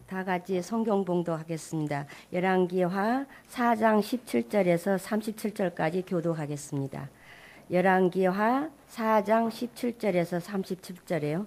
다 같이 성경 봉독하겠습니다. 열왕기하 4장 17절에서 37절까지 교독하겠습니다. 열왕기하 4장 17절에서 37절이에요.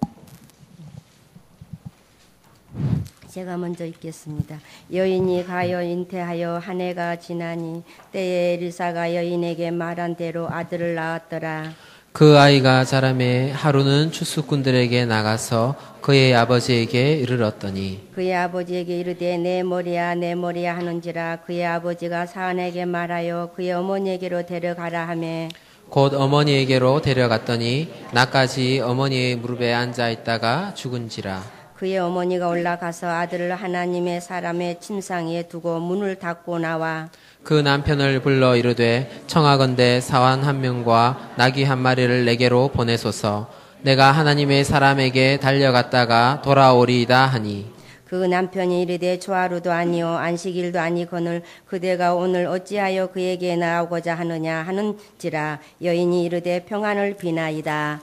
제가 먼저 읽겠습니다. 여인이 가여 잉태하여 한 해가 지나니 때에 엘리사가 여인에게 말한 대로 아들을 낳았더라. 그 아이가 자라매 하루는 추수꾼들에게 나가서 그의 아버지에게 이르렀더니 그의 아버지에게 이르되 내 머리야 내 머리야 하는지라. 그의 아버지가 사안에게 말하여 그의 어머니에게로 데려가라 하매 곧 어머니에게로 데려갔더니 나까지 어머니의 무릎에 앉아 있다가 죽은지라. 그의 어머니가 올라가서 아들을 하나님의 사람의 침상에 두고 문을 닫고 나와 그 남편을 불러 이르되 청하건대 사환 한 명과 나귀 한 마리를 내게로 보내소서. 내가 하나님의 사람에게 달려갔다가 돌아오리이다 하니 그 남편이 이르되 초하루도 아니요 안식일도 아니거늘 그대가 오늘 어찌하여 그에게 나오고자 하느냐 하는지라. 여인이 이르되 평안을 비나이다.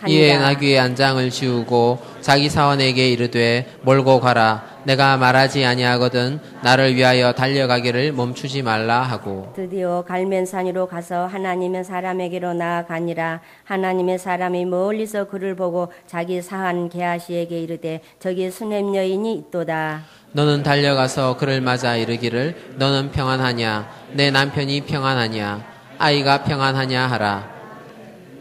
이에 나귀의 안장을 지우고 자기 사원에게 이르되 몰고 가라. 내가 말하지 아니하거든 나를 위하여 달려가기를 멈추지 말라 하고 드디어 갈멜산 위로 가서 하나님의 사람에게로 나아가니라. 하나님의 사람이 멀리서 그를 보고 자기 사한 게하시에게 이르되 저기 수냄 여인이 있도다. 너는 달려가서 그를 맞아 이르기를 너는 평안하냐 내 남편이 평안하냐 아이가 평안하냐 하라.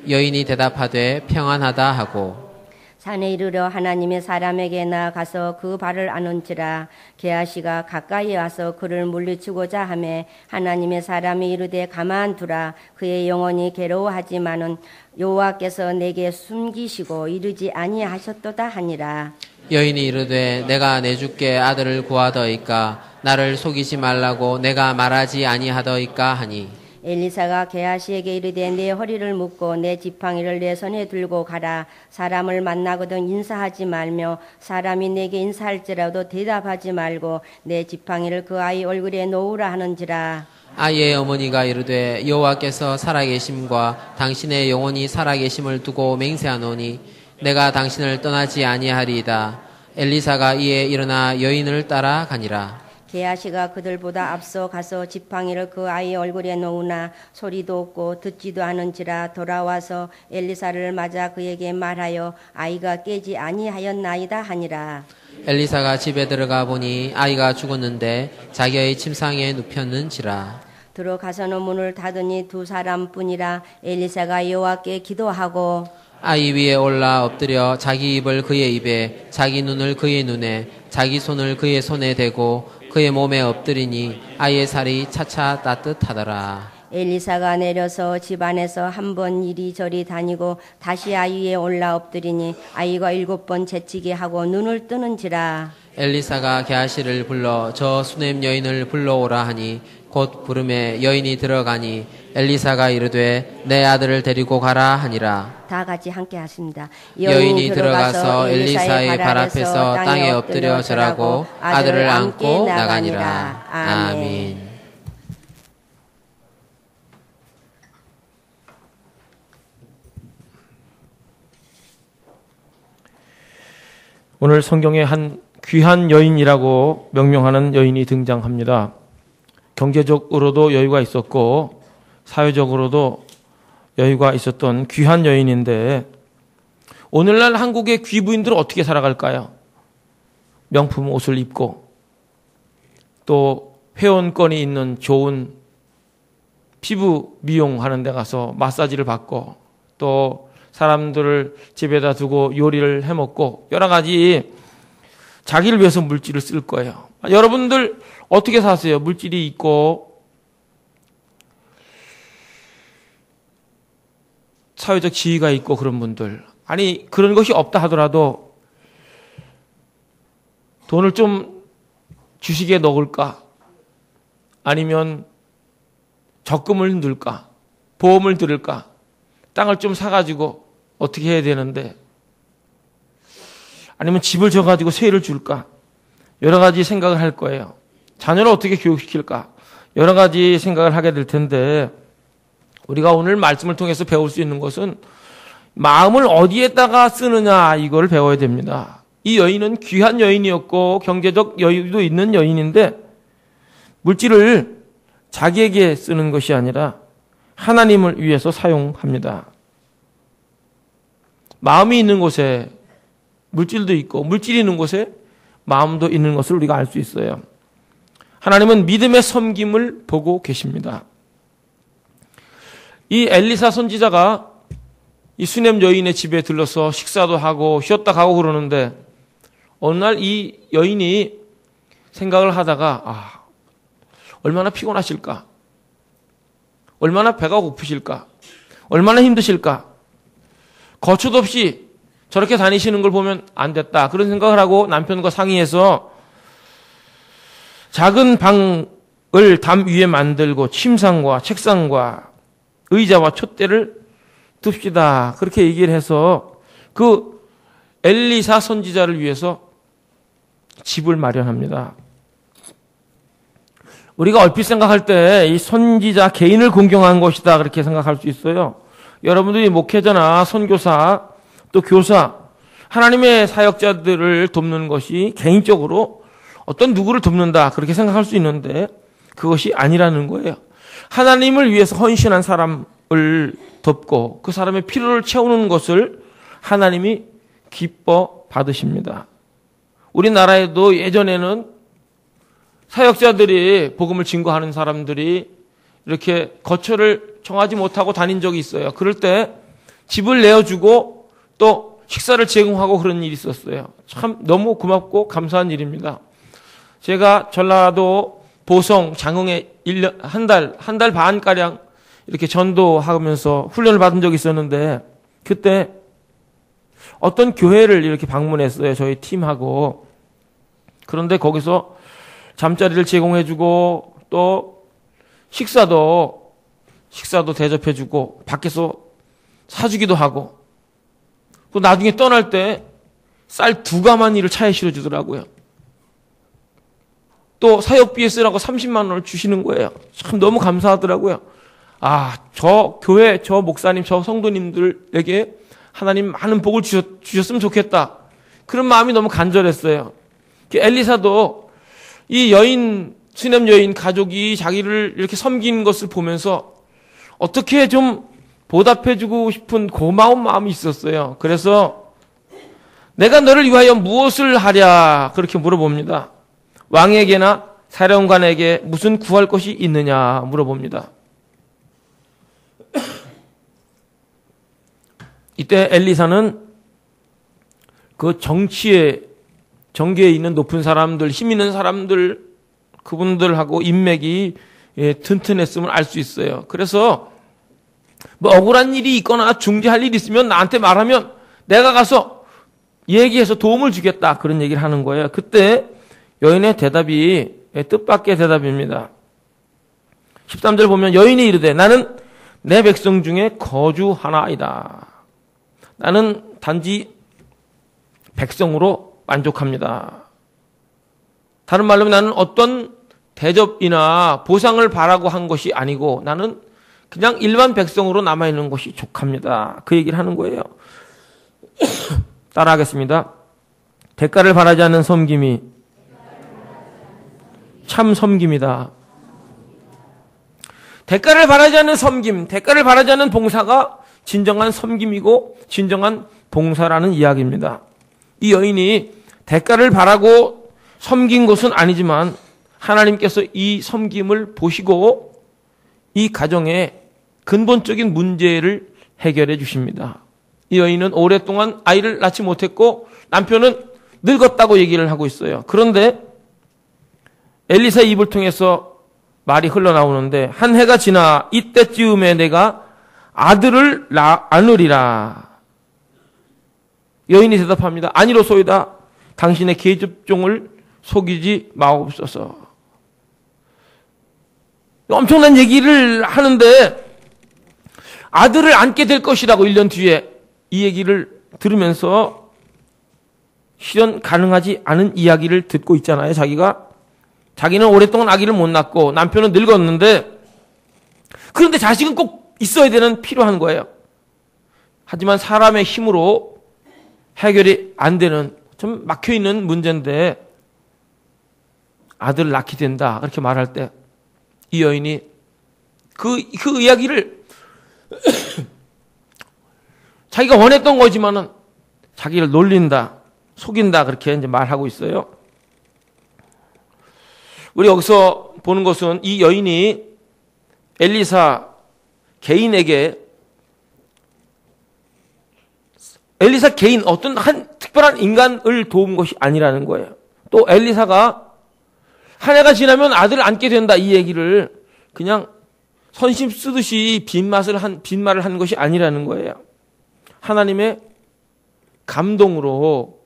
여인이 대답하되 평안하다 하고 산에 이르러 하나님의 사람에게 나아가서 그 발을 안은지라. 게하시가 가까이 와서 그를 물리치고자 하매 하나님의 사람이 이르되 가만두라. 그의 영혼이 괴로워하지만은 여호와께서 내게 숨기시고 이르지 아니하셨도다 하니라. 여인이 이르되 내가 내 주께 아들을 구하더이까 나를 속이지 말라고 내가 말하지 아니하더이까 하니 엘리사가 게하시에게 이르되 내 허리를 묶고 내 지팡이를 내 손에 들고 가라. 사람을 만나거든 인사하지 말며 사람이 내게 인사할지라도 대답하지 말고 내 지팡이를 그 아이 얼굴에 놓으라 하는지라. 아이의 어머니가 이르되 여호와께서 살아계심과 당신의 영혼이 살아계심을 두고 맹세하노니 내가 당신을 떠나지 아니하리이다. 엘리사가 이에 일어나 여인을 따라 가니라. 게하시가 그들보다 앞서 가서 지팡이를 그 아이 얼굴에 놓으나 소리도 없고 듣지도 않은지라. 돌아와서 엘리사를 맞아 그에게 말하여 아이가 깨지 아니하였나이다 하니라. 엘리사가 집에 들어가 보니 아이가 죽었는데 자기의 침상에 눕혔는지라. 들어가서는 문을 닫으니 두 사람뿐이라. 엘리사가 여호와께 기도하고 아이 위에 올라 엎드려 자기 입을 그의 입에 자기 눈을 그의 눈에 자기 손을 그의 손에 대고 그의 몸에 엎드리니 아이의 살이 차차 따뜻하더라. 엘리사가 내려서 집 안에서 한 번 이리저리 다니고 다시 아이 위에 올라 엎드리니 아이가 7번 재치게 하고 눈을 뜨는지라. 엘리사가 게하시를 불러 저 수냄 여인을 불러오라 하니 곧 부름에 여인이 들어가니 엘리사가 이르되 내 아들을 데리고 가라 하니라. 다 같이 함께 하십니다. 여인이 들어가서 엘리사의 발 앞에서 땅에 엎드려 절하고 아들을 안고 나가니라. 아멘. 오늘 성경에 한 귀한 여인이라고 명명하는 여인이 등장합니다. 경제적으로도 여유가 있었고 사회적으로도 여유가 있었던 귀한 여인인데 오늘날 한국의 귀부인들은 어떻게 살아갈까요? 명품 옷을 입고 또 회원권이 있는 좋은 피부 미용하는 데 가서 마사지를 받고 또 사람들을 집에다 두고 요리를 해먹고 여러 가지 자기를 위해서 물질을 쓸 거예요. 여러분들 어떻게 사세요? 물질이 있고 사회적 지위가 있고 그런 분들. 아니 그런 것이 없다 하더라도 돈을 좀 주식에 넣을까? 아니면 적금을 넣을까? 보험을 들을까? 땅을 좀 사가지고 어떻게 해야 되는데 아니면 집을 져가지고 세를 줄까? 여러 가지 생각을 할 거예요. 자녀를 어떻게 교육시킬까? 여러 가지 생각을 하게 될 텐데 우리가 오늘 말씀을 통해서 배울 수 있는 것은 마음을 어디에다가 쓰느냐 이걸 배워야 됩니다. 이 여인은 귀한 여인이었고 경제적 여유도 있는 여인인데 물질을 자기에게 쓰는 것이 아니라 하나님을 위해서 사용합니다. 마음이 있는 곳에 물질도 있고 물질이 있는 곳에 마음도 있는 것을 우리가 알 수 있어요. 하나님은 믿음의 섬김을 보고 계십니다. 이 엘리사 선지자가 이 수넴 여인의 집에 들러서 식사도 하고 쉬었다 가고 그러는데 어느 날 이 여인이 생각을 하다가 얼마나 피곤하실까? 얼마나 배가 고프실까? 얼마나 힘드실까? 거처도 없이 저렇게 다니시는 걸 보면 안 됐다. 그런 생각을 하고 남편과 상의해서 작은 방을 담 위에 만들고 침상과 책상과 의자와 촛대를 둡시다. 그렇게 얘기를 해서 그 엘리사 선지자를 위해서 집을 마련합니다. 우리가 얼핏 생각할 때 이 선지자 개인을 공경한 것이다 그렇게 생각할 수 있어요. 여러분들이 목회자나 선교사 또 교사 하나님의 사역자들을 돕는 것이 개인적으로 어떤 누구를 돕는다 그렇게 생각할 수 있는데 그것이 아니라는 거예요. 하나님을 위해서 헌신한 사람을 돕고 그 사람의 필요를 채우는 것을 하나님이 기뻐 받으십니다. 우리나라에도 예전에는 사역자들이 복음을 증거하는 사람들이 이렇게 거처를 정하지 못하고 다닌 적이 있어요. 그럴 때 집을 내어주고 또 식사를 제공하고 그런 일이 있었어요. 참 너무 고맙고 감사한 일입니다. 제가 전라도 보성 장흥에 한 달 반가량 이렇게 전도하면서 훈련을 받은 적이 있었는데 그때 어떤 교회를 이렇게 방문했어요. 저희 팀하고. 그런데 거기서 잠자리를 제공해주고 또 식사도 대접해주고 밖에서 사주기도 하고 또 나중에 떠날 때 쌀 2가마니를 차에 실어주더라고요. 또 사역비에 쓰라고 30만 원을 주시는 거예요. 참 너무 감사하더라고요. 저 교회, 저 목사님, 저 성도님들에게 하나님 많은 복을 주셨으면 좋겠다. 그런 마음이 너무 간절했어요. 엘리사도 이 여인, 수넴 여인 가족이 자기를 이렇게 섬기는 것을 보면서 어떻게 좀 보답해주고 싶은 고마운 마음이 있었어요. 그래서 내가 너를 위하여 무엇을 하랴 그렇게 물어봅니다. 왕에게나 사령관에게 무슨 구할 것이 있느냐 물어봅니다. 이때 엘리사는 그 정계에 있는 높은 사람들, 힘 있는 사람들, 그분들하고 인맥이 튼튼했음을 알 수 있어요. 그래서 뭐 억울한 일이 있거나 중재할 일이 있으면 나한테 말하면 내가 가서 얘기해서 도움을 주겠다. 그런 얘기를 하는 거예요. 그때 여인의 대답이 뜻밖의 대답입니다. 13절 보면 여인이 이르되 나는 내 백성 중에 거주하나이다. 나는 단지 백성으로 만족합니다. 다른 말로 나는 어떤 대접이나 보상을 바라고 한 것이 아니고 나는 그냥 일반 백성으로 남아있는 것이 족합니다. 그 얘기를 하는 거예요. 따라하겠습니다. 대가를 바라지 않는 섬김이 참 섬김이다. 대가를 바라지 않는 섬김, 대가를 바라지 않는 봉사가 진정한 섬김이고 진정한 봉사라는 이야기입니다. 이 여인이 대가를 바라고 섬긴 것은 아니지만 하나님께서 이 섬김을 보시고 이 가정의 근본적인 문제를 해결해 주십니다. 이 여인은 오랫동안 아이를 낳지 못했고 남편은 늙었다고 얘기를 하고 있어요. 그런데 엘리사의 입을 통해서 말이 흘러나오는데 한 해가 지나 이때쯤에 내가 아들을 낳으리라. 여인이 대답합니다. 아니로소이다. 당신의 계집종을 속이지 마옵소서. 엄청난 얘기를 하는데 아들을 안게 될 것이라고 1년 뒤에 이 얘기를 들으면서 실현 가능하지 않은 이야기를 듣고 있잖아요. 자기는 오랫동안 아기를 못 낳고 남편은 늙었는데 그런데 자식은 꼭 있어야 되는 필요한 거예요. 하지만 사람의 힘으로 해결이 안 되는 좀 막혀있는 문제인데 아들을 낳게 된다 그렇게 말할 때 이 여인이 그 이야기를 자기가 원했던 거지만은 자기를 놀린다, 속인다 그렇게 이제 말하고 있어요. 우리 여기서 보는 것은 이 여인이 엘리사 개인에게 엘리사 개인 어떤 한 특별한 인간을 도운 것이 아니라는 거예요. 또 엘리사가 한 해가 지나면 아들을 안게 된다 이 얘기를 그냥 선심 쓰듯이 빈말을 한 것이 아니라는 거예요. 하나님의 감동으로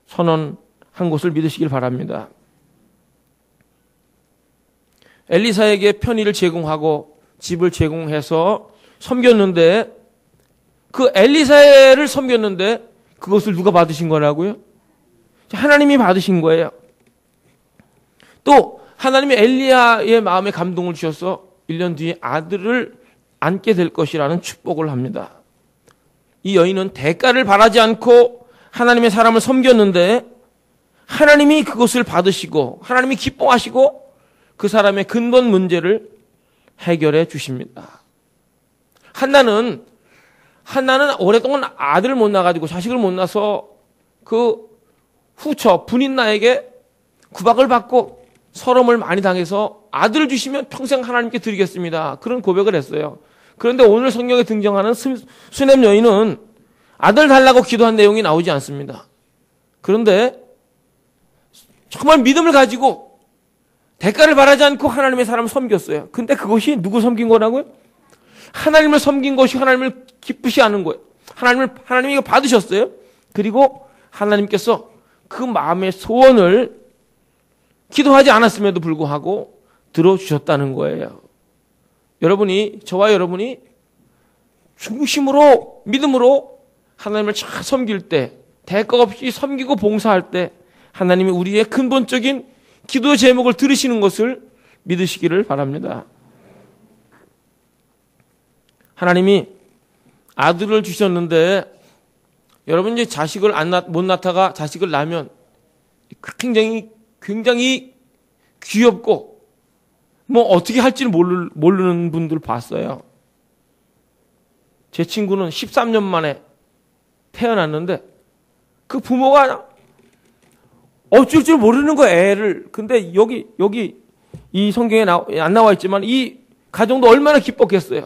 선언한 것을 믿으시길 바랍니다. 엘리사에게 편의를 제공하고 집을 제공해서 섬겼는데 그 엘리사를 섬겼는데 그것을 누가 받으신 거라고요? 하나님이 받으신 거예요. 또 하나님이 엘리야의 마음에 감동을 주셔서 1년 뒤에 아들을 안게 될 것이라는 축복을 합니다. 이 여인은 대가를 바라지 않고 하나님의 사람을 섬겼는데 하나님이 그것을 받으시고 하나님이 기뻐하시고 그 사람의 근본 문제를 해결해 주십니다. 한나는 오랫동안 아들을 못 낳아가지고 자식을 못 낳아서 그 후처 분인나에게 구박을 받고 서름을 많이 당해서 아들을 주시면 평생 하나님께 드리겠습니다. 그런 고백을 했어요. 그런데 오늘 성경에 등장하는 수넴 여인은 아들 달라고 기도한 내용이 나오지 않습니다. 그런데 정말 믿음을 가지고 대가를 바라지 않고 하나님의 사람을 섬겼어요. 근데 그것이 누구 섬긴 거라고요? 하나님을 섬긴 것이 하나님을 기쁘시 하는 거예요. 하나님이 이거 받으셨어요. 그리고 하나님께서 그 마음의 소원을 기도하지 않았음에도 불구하고 들어주셨다는 거예요. 저와 여러분이 중심으로 믿음으로 하나님을 잘 섬길 때, 대가 없이 섬기고 봉사할 때 하나님이 우리의 근본적인 기도의 제목을 들으시는 것을 믿으시기를 바랍니다. 하나님이 아들을 주셨는데 여러분 이제 자식을 못 낳다가 자식을 낳으면 굉장히 귀엽고 뭐 어떻게 할지를 모르는 분들 봤어요. 제 친구는 13년 만에 태어났는데 그 부모가 어쩔 줄 모르는 거예요, 애를. 근데 여기 이 성경에 안 나와 있지만 이 가정도 얼마나 기뻤겠어요.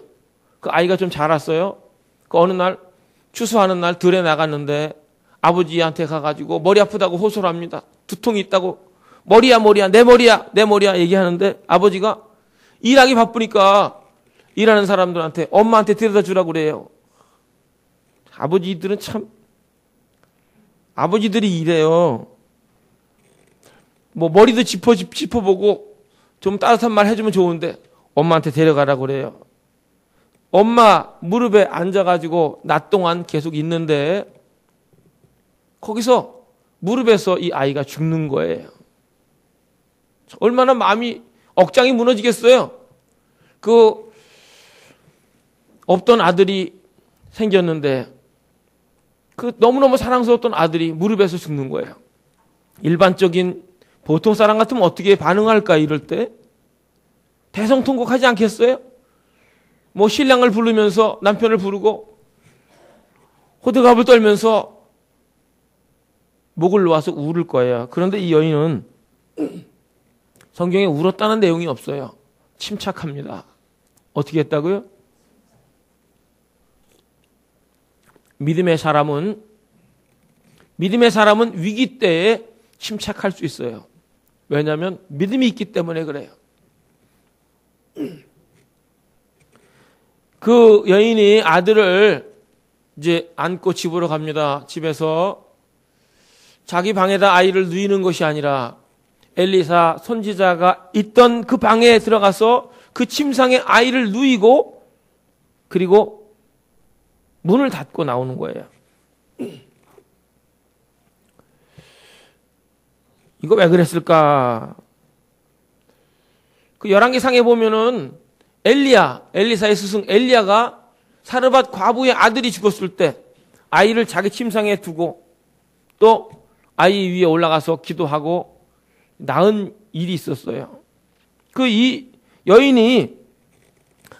그 아이가 좀 자랐어요. 그 어느 날 추수하는 날 들에 나갔는데 아버지한테 가가지고 머리 아프다고 호소를 합니다. 두통이 있다고. 머리야 내 머리야 얘기하는데 아버지가 일하기 바쁘니까 일하는 사람들한테 엄마한테 데려다 주라고 그래요. 아버지들이 이래요. 뭐 머리도 짚어보고 좀 따뜻한 말 해주면 좋은데 엄마한테 데려가라고 그래요. 엄마 무릎에 앉아가지고 낮 동안 계속 있는데 거기서 무릎에서 이 아이가 죽는 거예요. 얼마나 마음이 억장이 무너지겠어요. 그 없던 아들이 생겼는데 그 너무너무 사랑스러웠던 아들이 무릎에서 죽는 거예요. 일반적인 보통 사람 같으면 어떻게 반응할까 이럴 때 대성통곡하지 않겠어요? 뭐 신랑을 부르면서 남편을 부르고 호들갑을 떨면서 목을 놓아서 울을 거예요. 그런데 이 여인은 성경에 울었다는 내용이 없어요. 침착합니다. 어떻게 했다고요? 믿음의 사람은 위기 때에 침착할 수 있어요. 왜냐하면 믿음이 있기 때문에 그래요. 그 여인이 아들을 이제 안고 집으로 갑니다. 집에서 자기 방에다 아이를 누이는 것이 아니라 엘리사 선지자가 있던 그 방에 들어가서 그 침상에 아이를 누이고 그리고 문을 닫고 나오는 거예요. 이거 왜 그랬을까? 그 열왕기상에 보면은 엘리사의 스승 엘리야가 사르밧 과부의 아들이 죽었을 때 아이를 자기 침상에 두고 또 아이 위에 올라가서 기도하고 낳은 일이 있었어요. 이 여인이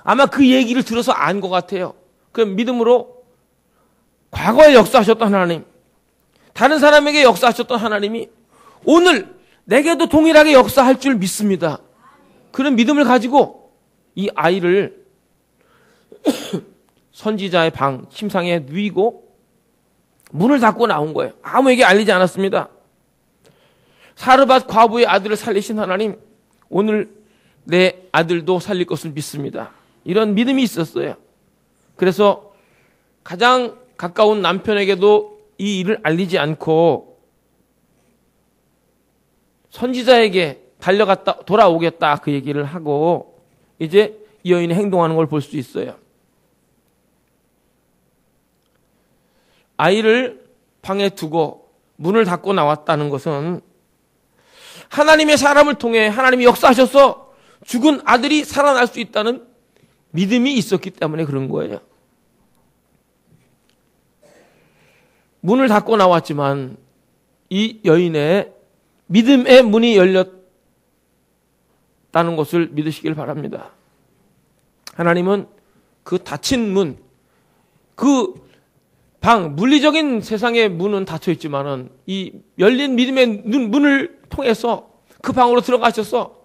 아마 그 얘기를 들어서 안 것 같아요. 그 믿음으로 과거에 역사하셨던 하나님, 다른 사람에게 역사하셨던 하나님이 오늘 내게도 동일하게 역사할 줄 믿습니다. 그런 믿음을 가지고 이 아이를 선지자의 방 침상에 누이고 문을 닫고 나온 거예요. 아무에게 알리지 않았습니다. 사르밧 과부의 아들을 살리신 하나님, 오늘 내 아들도 살릴 것을 믿습니다. 이런 믿음이 있었어요. 그래서 가장 가까운 남편에게도 이 일을 알리지 않고 선지자에게 달려갔다 돌아오겠다 그 얘기를 하고 이제 이 여인이 행동하는 걸 볼 수 있어요. 아이를 방에 두고 문을 닫고 나왔다는 것은 하나님의 사람을 통해 하나님이 역사하셔서 죽은 아들이 살아날 수 있다는 믿음이 있었기 때문에 그런 거예요. 문을 닫고 나왔지만 이 여인의 믿음의 문이 열렸다는 것을 믿으시길 바랍니다. 하나님은 그 닫힌 문, 그 방, 물리적인 세상의 문은 닫혀 있지만은 이 열린 믿음의 문을 통해서 그 방으로 들어가셔서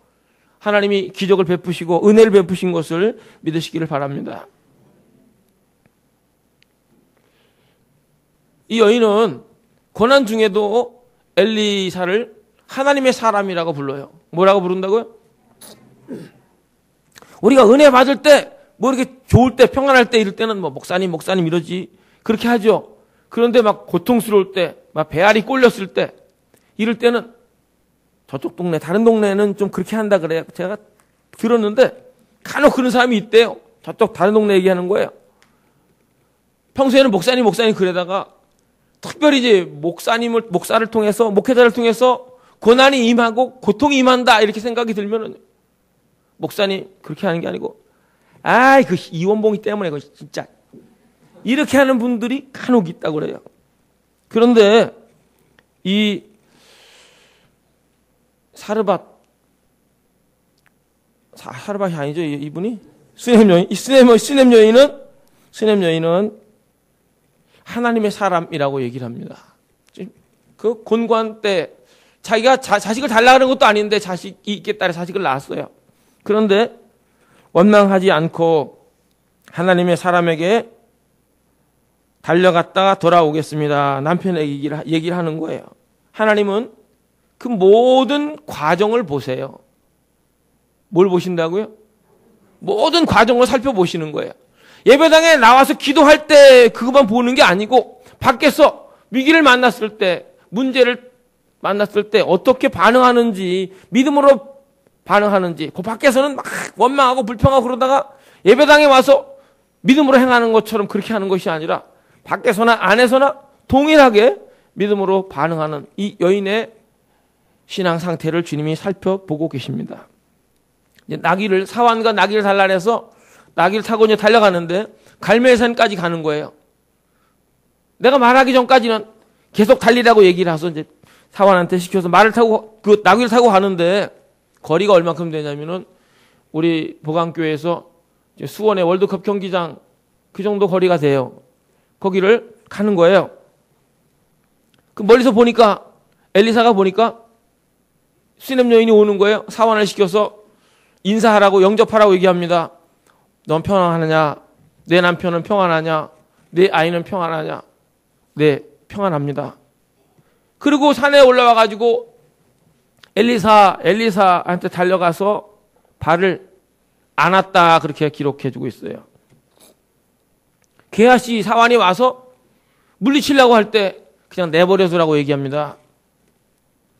하나님이 기적을 베푸시고 은혜를 베푸신 것을 믿으시기를 바랍니다. 이 여인은 고난 중에도 엘리사를 하나님의 사람이라고 불러요. 뭐라고 부른다고요? 우리가 은혜 받을 때, 뭐 이렇게 좋을 때, 평안할 때 이럴 때는 뭐 목사님 이러지. 그렇게 하죠. 그런데 막 고통스러울 때, 막 배알이 꼴렸을 때, 이럴 때는 저쪽 동네, 다른 동네는 좀 그렇게 한다 그래요. 제가 들었는데 간혹 그런 사람이 있대요. 저쪽 다른 동네 얘기하는 거예요. 평소에는 목사님 그러다가 특별히 이제 목사를 통해서, 목회자를 통해서 고난이 임하고 고통이 임한다 이렇게 생각이 들면은 목사님 그렇게 하는 게 아니고 그 이원봉이 때문에 그 진짜 이렇게 하는 분들이 간혹 있다고 그래요. 그런데 이 사르밧이 아니죠. 이분이 수넴 여인은 하나님의 사람이라고 얘기를 합니다. 그 곤관 때 자기가 자식을 달라는 것도 아닌데 자식이 있겠다 해서 자식을 낳았어요. 그런데 원망하지 않고 하나님의 사람에게 달려갔다가 돌아오겠습니다. 남편에게 얘기를 하는 거예요. 하나님은 그 모든 과정을 보세요. 뭘 보신다고요? 모든 과정을 살펴보시는 거예요. 예배당에 나와서 기도할 때 그것만 보는 게 아니고 밖에서 위기를 만났을 때, 문제를 만났을 때 어떻게 반응하는지, 믿음으로 반응하는지, 그 밖에서는 막 원망하고 불평하고 그러다가 예배당에 와서 믿음으로 행하는 것처럼 그렇게 하는 것이 아니라 밖에서나 안에서나 동일하게 믿음으로 반응하는 이 여인의 신앙 상태를 주님이 살펴보고 계십니다. 이제 사환과 나귀를 단란해서 나귀를 타고 이제 달려가는데 갈멜산까지 가는 거예요. 내가 말하기 전까지는 계속 달리라고 얘기를 해서 이제 사환한테 시켜서 나귀를 타고 가는데 거리가 얼마큼 되냐면은 우리 보강교회에서 수원의 월드컵 경기장 그 정도 거리가 돼요. 거기를 가는 거예요. 그 멀리서 보니까 엘리사가 보니까 수넴 여인이 오는 거예요. 사환을 시켜서 인사하라고 영접하라고 얘기합니다. 넌 평안하냐? 내 남편은 평안하냐? 내 아이는 평안하냐? 네, 평안합니다. 그리고 산에 올라와 가지고 엘리사한테 달려가서 발을 안았다 그렇게 기록해 주고 있어요. 게하시 사환이 와서 물리치려고 할 때 그냥 내버려두라고 얘기합니다.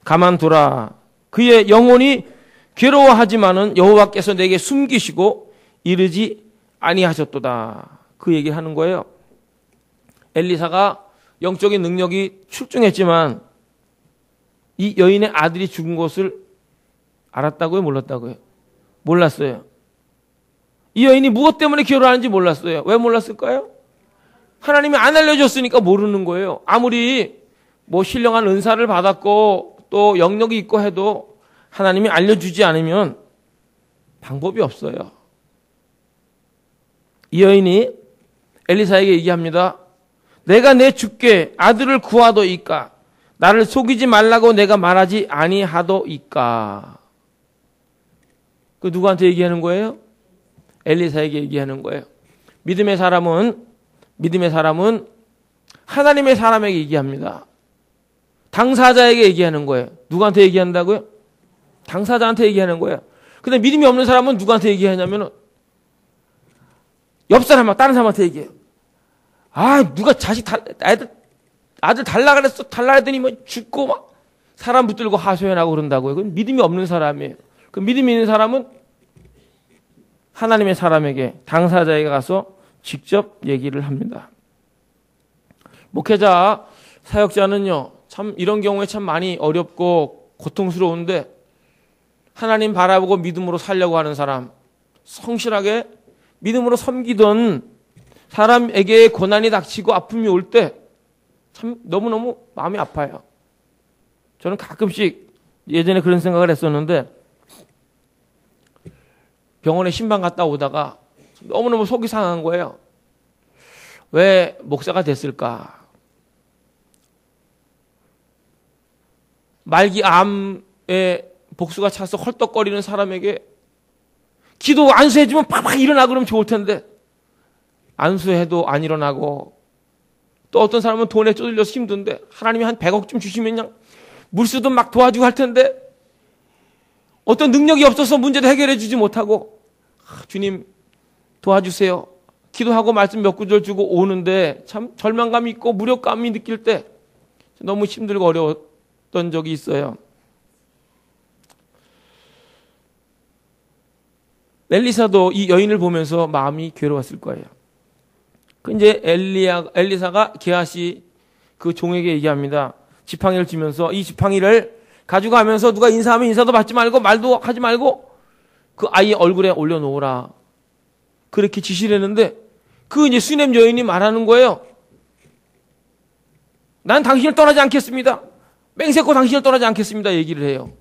가만두라. 그의 영혼이 괴로워하지만은 여호와께서 내게 숨기시고 이르지 아니하셨도다. 그 얘기를 하는 거예요. 엘리사가 영적인 능력이 출중했지만 이 여인의 아들이 죽은 것을 알았다고요? 몰랐다고요? 몰랐어요. 이 여인이 무엇 때문에 괴로워하는지 몰랐어요. 왜 몰랐을까요? 하나님이 안 알려줬으니까 모르는 거예요. 아무리 뭐 신령한 은사를 받았고 또 영역이 있고 해도 하나님이 알려주지 않으면 방법이 없어요. 이 여인이 엘리사에게 얘기합니다. 내가 내 주께 아들을 구하도이까? 나를 속이지 말라고 내가 말하지 아니하도이까? 그 누구한테 얘기하는 거예요? 엘리사에게 얘기하는 거예요. 믿음의 사람은 하나님의 사람에게 얘기합니다. 당사자에게 얘기하는 거예요. 누구한테 얘기한다고요? 당사자한테 얘기하는 거예요. 근데 믿음이 없는 사람은 누구한테 얘기하냐면 옆 사람하고 다른 사람한테 얘기해요. 누가 아들 달라 그랬어. 달라 했더니 뭐 죽고 막 사람 붙들고 하소연하고 그런다고요. 그건 믿음이 없는 사람이에요. 그 믿음이 있는 사람은 하나님의 사람에게, 당사자에게 가서 직접 얘기를 합니다. 목회자, 사역자는요, 참 이런 경우에 참 많이 어렵고 고통스러운데 하나님 바라보고 믿음으로 살려고 하는 사람, 성실하게 믿음으로 섬기던 사람에게 고난이 닥치고 아픔이 올 때 참 너무너무 마음이 아파요. 저는 가끔씩 예전에 그런 생각을 했었는데 병원에 신방 갔다 오다가 너무너무 속이 상한 거예요. 왜 목사가 됐을까? 말기 암에 복수가 차서 헐떡거리는 사람에게 기도 안수해주면 팍팍 일어나 그러면 좋을 텐데 안수해도 안 일어나고, 또 어떤 사람은 돈에 쪼들려서 힘든데 하나님이 한 100억쯤 주시면 그냥 물수도 막 도와주고 할 텐데 어떤 능력이 없어서 문제도 해결해 주지 못하고 주님 도와주세요. 기도하고 말씀 몇 구절 주고 오는데 참 절망감이 있고 무력감이 느낄 때 너무 힘들고 어려웠던 적이 있어요. 엘리사도 이 여인을 보면서 마음이 괴로웠을 거예요. 이제 엘리사가 게하시 그 종에게 얘기합니다. 지팡이를 쥐면서 이 지팡이를 가져가면서 누가 인사하면 인사도 받지 말고 말도 하지 말고 그 아이의 얼굴에 올려놓으라. 그렇게 지시를 했는데 그 이제 수넴 여인이 말하는 거예요. 난 당신을 떠나지 않겠습니다. 맹세코 당신을 떠나지 않겠습니다. 얘기를 해요.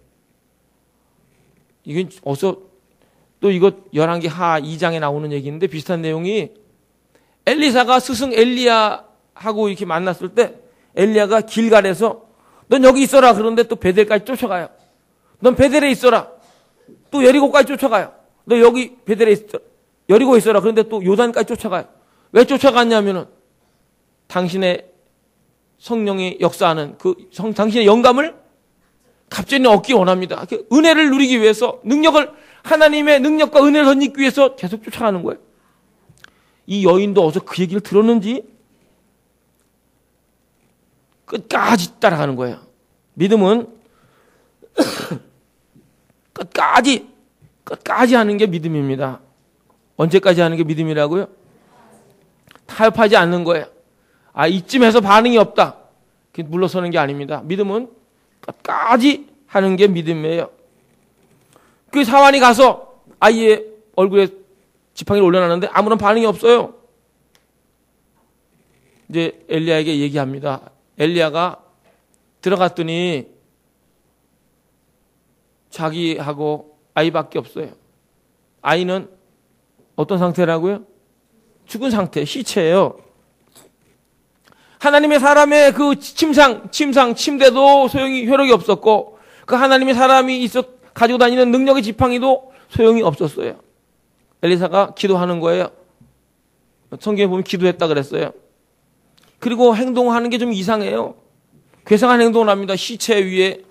이건 어서 또 이거 열왕기 하 2장에 나오는 얘기인데 비슷한 내용이 엘리사가 스승 엘리야하고 이렇게 만났을 때 엘리야가 길갈에서 넌 여기 있어라. 그런데 또 베델까지 쫓아가요. 넌 베델에 있어라. 또 여리고까지 쫓아가요. 너 여기 베델에 있어라. 여리고 있어라. 그런데 또 요단까지 쫓아가요. 왜 쫓아갔냐면은 당신의 성령이 역사하는 당신의 영감을 갑자기 얻기 원합니다. 은혜를 누리기 위해서 하나님의 능력과 은혜를 덧입기 위해서 계속 쫓아가는 거예요. 이 여인도 어서 그 얘기를 들었는지 끝까지 따라가는 거예요. 믿음은 끝까지 하는 게 믿음입니다. 언제까지 하는 게 믿음이라고요? 타협하지 않는 거예요. 이쯤에서 반응이 없다. 물러서는 게 아닙니다. 믿음은 끝까지 하는 게 믿음이에요. 그 사환이 가서 아이의 얼굴에 지팡이를 올려놨는데 아무런 반응이 없어요. 이제 엘리야에게 얘기합니다. 엘리야가 들어갔더니 자기하고 아이밖에 없어요. 아이는 어떤 상태라고요? 죽은 상태, 시체예요. 하나님의 사람의 그 침대도 효력이 없었고 그 하나님의 사람이 가지고 다니는 능력의 지팡이도 소용이 없었어요. 엘리사가 기도하는 거예요. 성경에 보면 기도했다 그랬어요. 그리고 행동하는 게 좀 이상해요. 괴상한 행동을 합니다. 시체 위에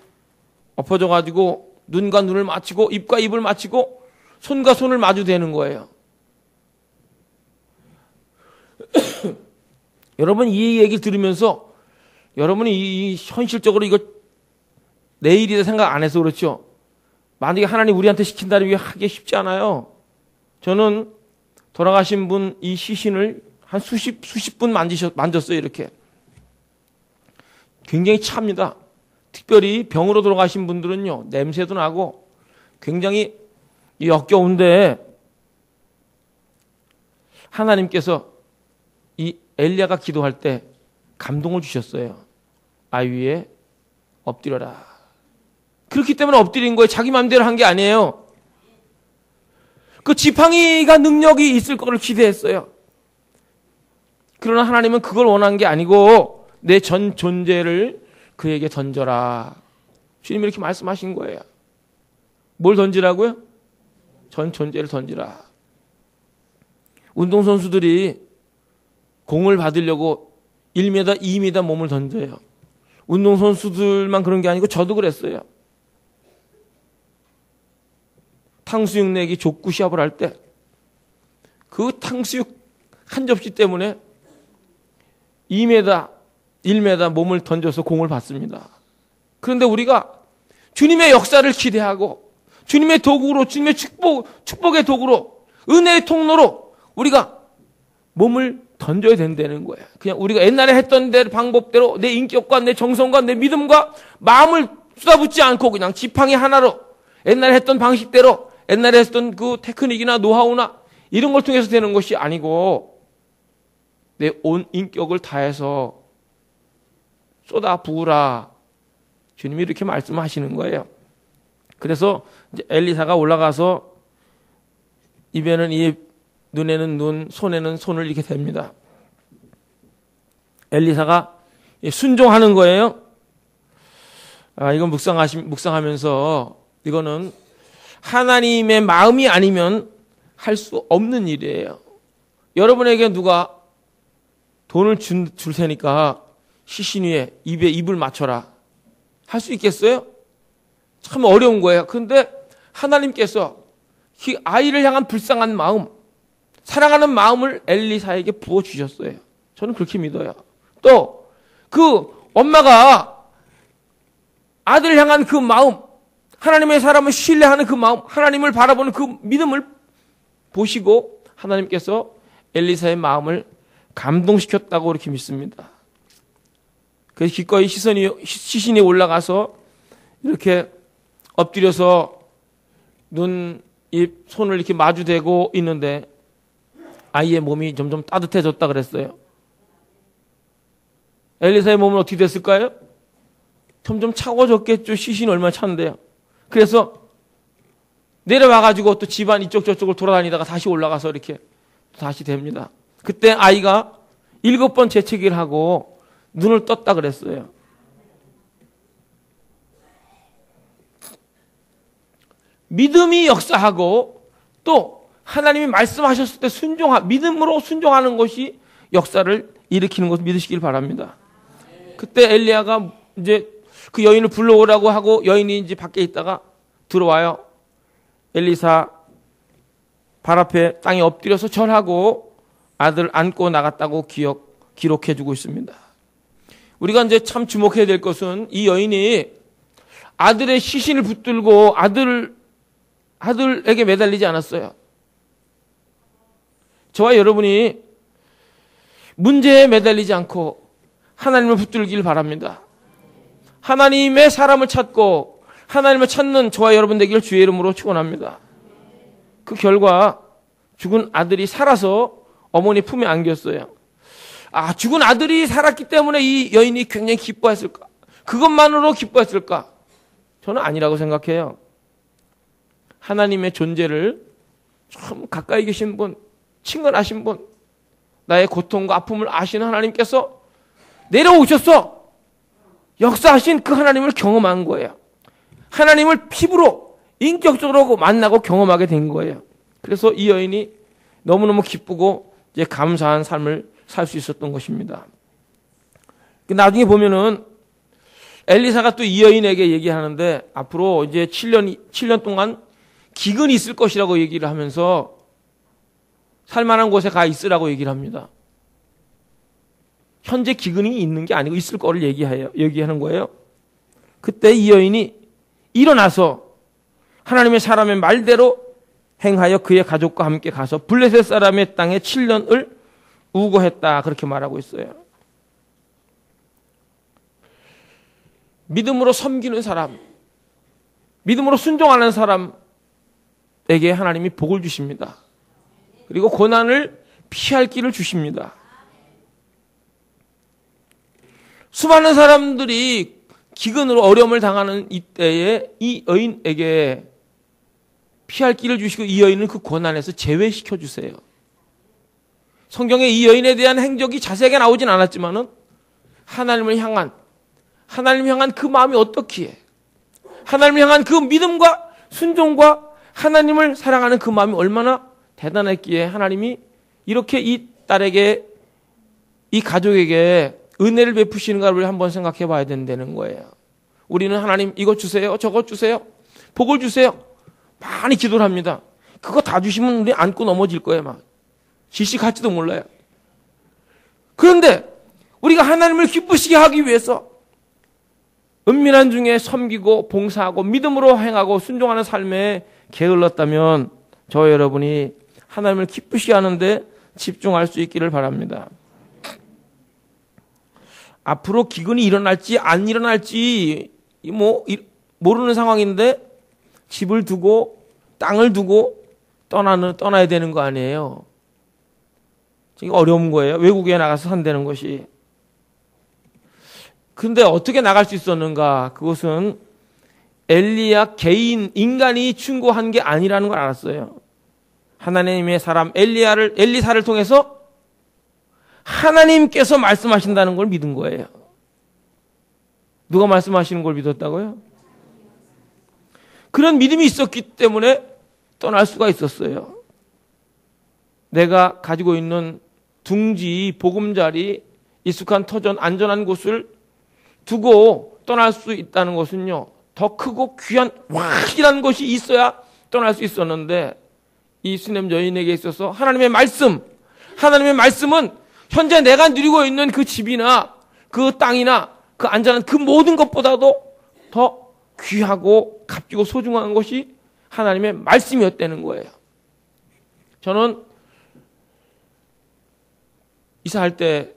엎어져가지고 눈과 눈을 맞추고 입과 입을 맞추고 손과 손을 마주대는 거예요. 여러분 이 얘기를 들으면서 여러분이 현실적으로 이거 내일이다 생각 안 해서 그렇죠. 만약에 하나님 우리한테 시킨다면 하기 쉽지 않아요. 저는 돌아가신 분 이 시신을 한 수십 분 만졌어요. 이렇게. 굉장히 찹니다. 특별히 병으로 돌아가신 분들은요. 냄새도 나고 굉장히 역겨운데 하나님께서 이 엘리야가 기도할 때 감동을 주셨어요. 아이 위에 엎드려라. 그렇기 때문에 엎드린 거예요. 자기 마음대로 한 게 아니에요. 그 지팡이가 능력이 있을 거를 기대했어요. 그러나 하나님은 그걸 원한 게 아니고 내 전 존재를 그에게 던져라. 주님이 이렇게 말씀하신 거예요. 뭘 던지라고요? 전 존재를 던지라. 운동선수들이 공을 받으려고 1m, 2m 몸을 던져요. 운동선수들만 그런 게 아니고 저도 그랬어요. 탕수육 내기 족구 시합을 할 때 그 탕수육 한 접시 때문에 2m, 1m 몸을 던져서 공을 받습니다. 그런데 우리가 주님의 역사를 기대하고 주님의 도구로, 주님의 축복의 도구로, 은혜의 통로로 우리가 몸을 던져야 된다는 거예요. 그냥 우리가 옛날에 했던 방법대로 내 인격과 내 정성과 내 믿음과 마음을 쏟아붓지 않고 그냥 지팡이 하나로 옛날에 했던 방식대로 옛날에 했던 그 테크닉이나 노하우나 이런 걸 통해서 되는 것이 아니고 내 온 인격을 다해서 쏟아 부으라. 주님이 이렇게 말씀하시는 거예요. 그래서 이제 엘리사가 올라가서 입에는 입, 눈에는 눈, 손에는 손을 이렇게 댑니다. 엘리사가 순종하는 거예요. 이건 묵상하면서 이거는 하나님의 마음이 아니면 할 수 없는 일이에요. 여러분에게 누가 돈을 줄 테니까 시신 위에 입에 입을 맞춰라. 할 수 있겠어요? 참 어려운 거예요. 그런데 하나님께서 이 아이를 향한 불쌍한 마음, 사랑하는 마음을 엘리사에게 부어주셨어요. 저는 그렇게 믿어요. 또 그 엄마가 아들을 향한 그 마음, 하나님의 사람을 신뢰하는 그 마음, 하나님을 바라보는 그 믿음을 보시고 하나님께서 엘리사의 마음을 감동시켰다고 그렇게 믿습니다. 그래서 기꺼이 시신이 올라가서 이렇게 엎드려서 눈, 입, 손을 이렇게 마주대고 있는데 아이의 몸이 점점 따뜻해졌다 그랬어요. 엘리사의 몸은 어떻게 됐을까요? 점점 차가워졌겠죠. 시신이 얼마나 찬데요. 그래서 내려와가지고 또 집안 이쪽 저쪽을 돌아다니다가 다시 올라가서 이렇게 다시 됩니다. 그때 아이가 7번 재채기를 하고 눈을 떴다 그랬어요. 믿음이 역사하고 또 하나님이 말씀하셨을 때 믿음으로 순종하는 것이 역사를 일으키는 것을 믿으시길 바랍니다. 그때 엘리야가 이제 그 여인을 불러오라고 하고 여인이 이제 밖에 있다가 들어와요. 엘리사 발 앞에 땅에 엎드려서 절하고 아들 안고 나갔다고 기록해주고 있습니다. 우리가 이제 참 주목해야 될 것은 이 여인이 아들의 시신을 붙들고 아들에게 매달리지 않았어요. 저와 여러분이 문제에 매달리지 않고 하나님을 붙들길 바랍니다. 하나님의 사람을 찾고 하나님을 찾는 저와 여러분 되기를 주의 이름으로 축원합니다. 그 결과 죽은 아들이 살아서 어머니 품에 안겼어요. 죽은 아들이 살았기 때문에 이 여인이 굉장히 기뻐했을까? 그것만으로 기뻐했을까? 저는 아니라고 생각해요. 하나님의 존재를 참 가까이 계신 분, 친근하신 분, 나의 고통과 아픔을 아시는 하나님께서 내려오셔서 역사하신 그 하나님을 경험한 거예요. 하나님을 피부로 인격적으로 만나고 경험하게 된 거예요. 그래서 이 여인이 너무너무 기쁘고 이제 감사한 삶을 살 수 있었던 것입니다. 나중에 보면은 엘리사가 또 이 여인에게 얘기하는데 앞으로 이제 7년 동안 기근이 있을 것이라고 얘기를 하면서 살만한 곳에 가 있으라고 얘기를 합니다. 현재 기근이 있는 게 아니고 있을 거를 얘기하는 거예요. 그때 이 여인이 일어나서 하나님의 사람의 말대로 행하여 그의 가족과 함께 가서 블레셋 사람의 땅에 7년을 우거했다. 그렇게 말하고 있어요. 믿음으로 섬기는 사람, 믿음으로 순종하는 사람에게 하나님이 복을 주십니다. 그리고 고난을 피할 길을 주십니다. 수많은 사람들이 기근으로 어려움을 당하는 이때에 이 여인에게 피할 길을 주시고 이 여인을 그 고난에서 제외시켜 주세요. 성경에 이 여인에 대한 행적이 자세하게 나오진 않았지만은 하나님을 향한 그 마음이 어떻기에, 하나님을 향한 그 믿음과 순종과 하나님을 사랑하는 그 마음이 얼마나 대단했기에 하나님이 이렇게 이 딸에게, 이 가족에게 은혜를 베푸시는가를 한번 생각해 봐야 된다는 거예요. 우리는 하나님 이거 주세요, 저거 주세요, 복을 주세요, 많이 기도를 합니다. 그거 다 주시면 우리 안고 넘어질 거예요. 막 질식할지도 몰라요. 그런데 우리가 하나님을 기쁘시게 하기 위해서 은밀한 중에 섬기고 봉사하고 믿음으로 행하고 순종하는 삶에 게을렀다면 저 여러분이 하나님을 기쁘시게 하는데 집중할 수 있기를 바랍니다. 앞으로 기근이 일어날지 안 일어날지 모르는 상황인데 집을 두고 땅을 두고 떠나야 되는 거 아니에요. 이게 어려운 거예요. 외국에 나가서 산다는 것이. 근데 어떻게 나갈 수 있었는가? 그것은 엘리야 개인, 인간이 충고한 게 아니라는 걸 알았어요. 하나님의 사람 엘리사를 통해서 하나님께서 말씀하신다는 걸 믿은 거예요. 누가 말씀하시는 걸 믿었다고요? 그런 믿음이 있었기 때문에 떠날 수가 있었어요. 내가 가지고 있는 둥지, 보금자리, 익숙한 터전, 안전한 곳을 두고 떠날 수 있다는 것은요, 더 크고 귀한 확실한 것이 있어야 떠날 수 있었는데 이 수냄 여인에게 있어서 하나님의 말씀은 현재 내가 누리고 있는 그 집이나 그 땅이나 그 안전한 그 모든 것보다도 더 귀하고 값지고 소중한 것이 하나님의 말씀이었다는 거예요. 저는 이사할 때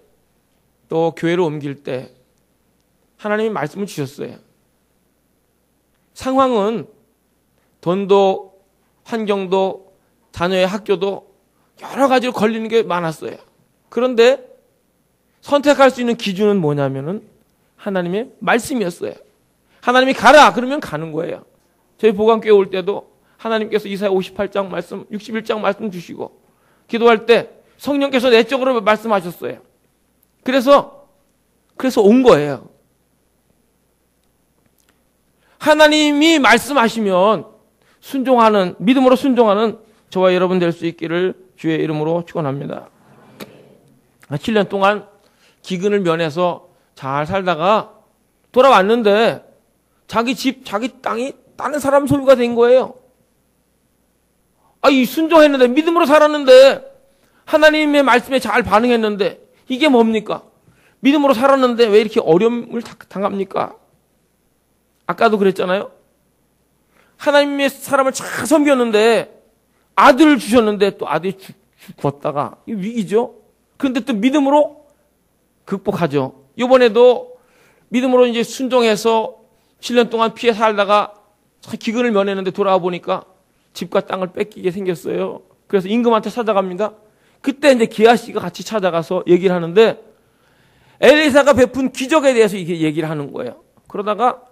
또 교회로 옮길 때 하나님이 말씀을 주셨어요. 상황은 돈도 환경도 자녀의 학교도 여러 가지로 걸리는 게 많았어요. 그런데 선택할 수 있는 기준은 뭐냐면은 하나님의 말씀이었어요. 하나님이 가라 그러면 가는 거예요. 저희 보관교회 올 때도 하나님께서 이사야 58장 말씀, 61장 말씀 주시고 기도할 때 성령께서 내적으로 말씀하셨어요. 그래서 온 거예요. 하나님이 말씀하시면 순종하는, 믿음으로 순종하는 저와 여러분 될 수 있기를 주의 이름으로 축원합니다. 7년 동안 기근을 면해서 잘 살다가 돌아왔는데 자기 집, 자기 땅이 다른 사람 소유가 된 거예요. 이 순종했는데, 믿음으로 살았는데, 하나님의 말씀에 잘 반응했는데, 이게 뭡니까? 믿음으로 살았는데 왜 이렇게 어려움을 당합니까? 아까도 그랬잖아요. 하나님의 사람을 잘 섬겼는데 아들을 주셨는데 또 아들이 죽었다가 위기죠. 그런데 또 믿음으로 극복하죠. 이번에도 믿음으로 이제 순종해서 7년 동안 피해 살다가 기근을 면했는데 돌아와 보니까 집과 땅을 뺏기게 생겼어요. 그래서 임금한테 찾아갑니다. 그때 이제 게하시가 같이 찾아가서 얘기를 하는데 엘리사가 베푼 기적에 대해서 이렇게 얘기를 하는 거예요. 그러다가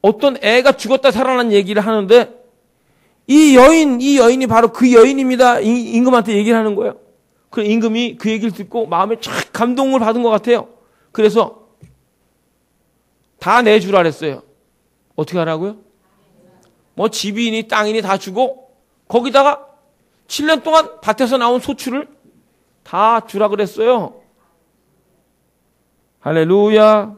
어떤 애가 죽었다 살아난 얘기를 하는데 이 여인이 바로 그 여인입니다. 임금한테 얘기를 하는 거예요. 그래서 임금이 그 얘기를 듣고 마음에 쫙 감동을 받은 것 같아요. 그래서 다 내주라 그랬어요. 어떻게 하라고요? 뭐 집이니 땅이니 다 주고 거기다가 7년 동안 밭에서 나온 소출을 다 주라 그랬어요. 할렐루야.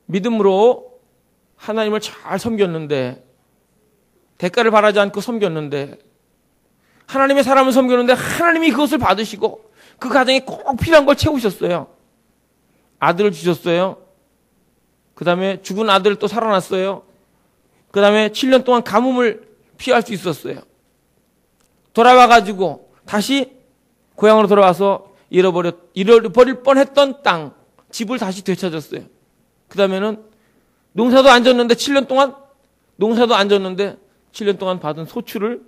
믿음으로 하나님을 잘 섬겼는데, 대가를 바라지 않고 섬겼는데, 하나님의 사람을 섬겼는데 하나님이 그것을 받으시고 그 가정에 꼭 필요한 걸 채우셨어요. 아들을 주셨어요. 그 다음에 죽은 아들을 또 살아났어요. 그 다음에 7년 동안 가뭄을 피할 수 있었어요. 돌아와가지고 다시 고향으로 돌아와서 잃어버릴 뻔했던 땅, 집을 다시 되찾았어요. 그 다음에는 농사도 안 졌는데 7년 동안 농사도 안 졌는데 7년 동안 받은 소출을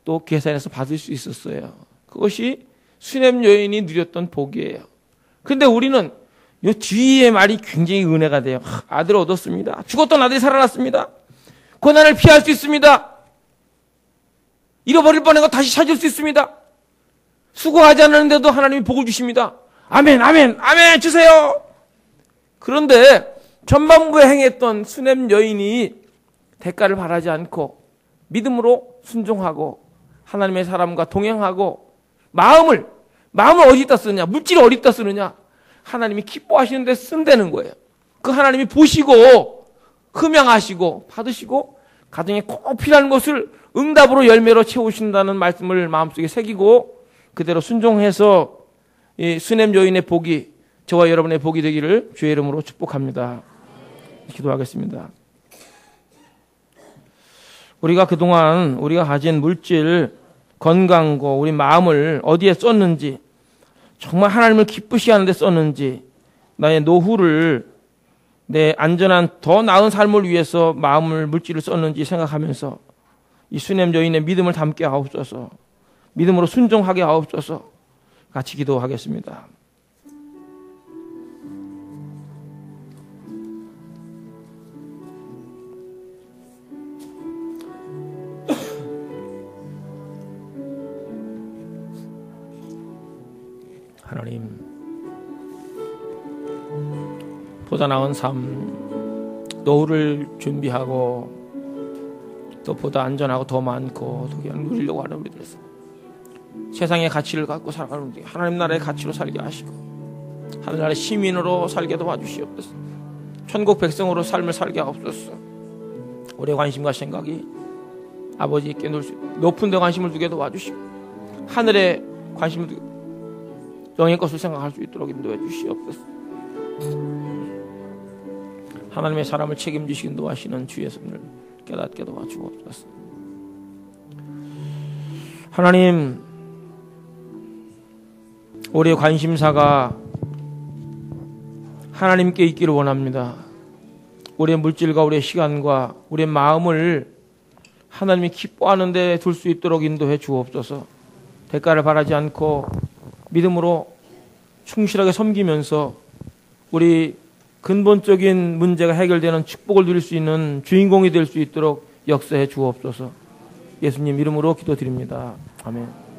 또 계산해서 받을 수 있었어요. 그것이 수냄 여인이 누렸던 복이에요. 그런데 우리는 이 뒤의 말이 굉장히 은혜가 돼요. 아들을 얻었습니다. 죽었던 아들이 살아났습니다. 고난을 피할 수 있습니다. 잃어버릴 뻔한 거 다시 찾을 수 있습니다. 수고하지 않았는데도 하나님이 복을 주십니다. 아멘, 아멘, 아멘 주세요. 그런데 전반부에 행했던 수냄 여인이 대가를 바라지 않고 믿음으로 순종하고 하나님의 사람과 동행하고 마음을 어디다 쓰느냐, 물질을 어디다 쓰느냐, 하나님이 기뻐하시는 데 쓴다는 거예요. 그 하나님이 보시고 흠양하시고 받으시고 가정에 꼭 필요한 것을 응답으로 열매로 채우신다는 말씀을 마음속에 새기고 그대로 순종해서 이 수냄 여인의 복이 저와 여러분의 복이 되기를 주의 이름으로 축복합니다. 기도하겠습니다. 우리가 그동안 우리가 가진 물질, 건강고 우리 마음을 어디에 썼는지, 정말 하나님을 기쁘시게 하는 데 썼는지, 나의 노후를 내 안전한 더 나은 삶을 위해서 마음을, 물질을 썼는지 생각하면서 이 수냄 여인의 믿음을 담게 하옵소서, 믿음으로 순종하게 하옵소서. 같이 기도하겠습니다. 하나님, 보다 나은 삶, 노후를 준비하고 또 보다 안전하고 더 많고 더 그냥 누리려고 하는 우리들에서 세상의 가치를 갖고 살아가는 우리, 하나님 나라의 가치로 살게 하시고 하늘나라의 시민으로 살게 도와주시옵소서. 천국 백성으로 삶을 살게 하옵소서. 우리의 관심과 생각이 아버지께 높은 데 관심을 두게 도와주시고 하늘에 관심을 두게 영의 것을 생각할 수 있도록 인도해 주시옵소서. 하나님의 사람을 책임지시기 인도하시는 주의 손을 깨닫게 도와주옵소서. 하나님, 우리의 관심사가 하나님께 있기를 원합니다. 우리의 물질과 우리의 시간과 우리의 마음을 하나님이 기뻐하는 데 둘 수 있도록 인도해 주옵소서. 대가를 바라지 않고 믿음으로 충실하게 섬기면서 우리 근본적인 문제가 해결되는 축복을 누릴 수 있는 주인공이 될 수 있도록 역사해 주옵소서. 예수님 이름으로 기도드립니다. 아멘.